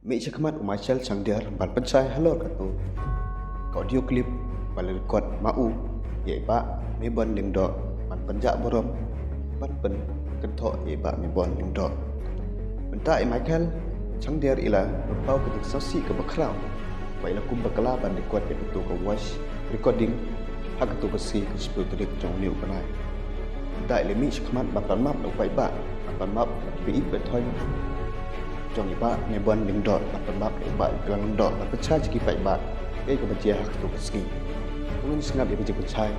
Mik cakmat umachal sangdiar ban pencai halor katu. Audio klip balik rekod mau ye ba me bon ling do ban penjak borom ban pen kentok ye ba me bon ling do. Benta Michael sangdiar ila berpau ketik sosi ke bakrau. Baiklah kum bakala ban rekod ye ketu ke voice recording hak ketu besi ke 10 trik trong liu kanai. Benta ile mik cakmat ban map nak baik ba ban map bi betoy trong iba ne bon ling dot ban map iba gang dot ban pecah jiki baik ba ei ke bacia hak tu besi. Mungkin sengap dia baca pecah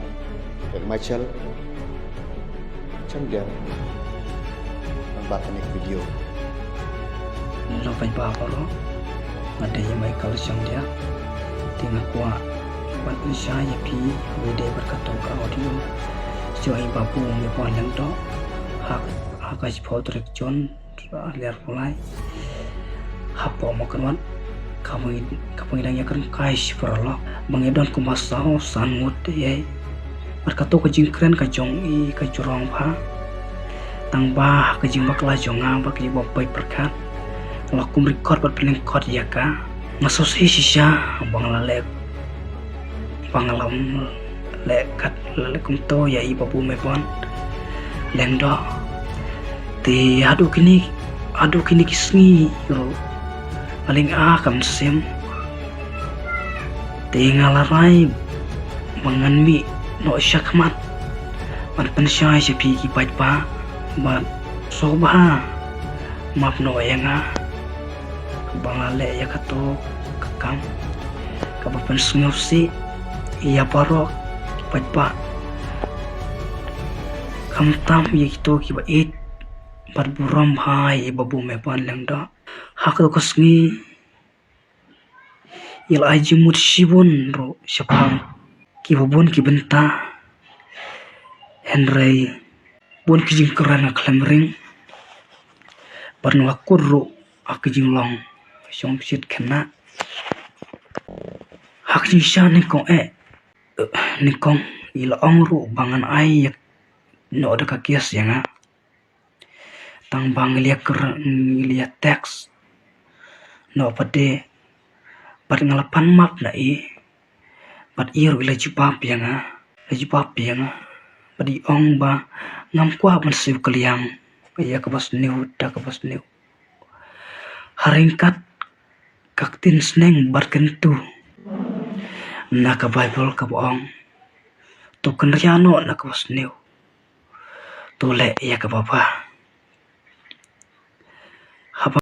dan Michael canggar membuat video. Lo baik ba lo ada yang Michael canggar tengah kuat ban usaha ya pi video berkata ke audio join babu me bon ling dot hak as foto rekjon liar mulai hapo makan kamu ilangnya kan kais perlo mengedon ku masau sangut ye berkata ke jingkren ke jong i ke jurong pa tang ba ke jing bakla jonga bak li bopai perkat lakum record ber pelengkot ya ka masuk sisa banglalek bangalam lekat lekum to ya i babu mepon lengdo ti aduh kini kisni ro paling kam sim tinggal rai menganmi no syakmat pan pensyai sepi ki baik pa ban soba map no yanga bangale ya kato kakam kapan sungsi iya paro baik pa kam tam ye kito ki ba it par buram hai babu me pan lengda hak ko sngi il aji mut shibun ro syapang ki babun ki benta henry bon ki jing kerana klamring parno akur ak jing long song sit kena hak jing sha ni kong il ong ru bangan ai no da ka kias yanga tang bang liya teks no pade pat ngalapan map na pat ir wila jibab yanga padi ong ba ngam kwa ban siu kaliang ya kabas new haringkat kaktin sneng barkentu na ka bible ka boong to kan riano na kabas new to le ya ka baba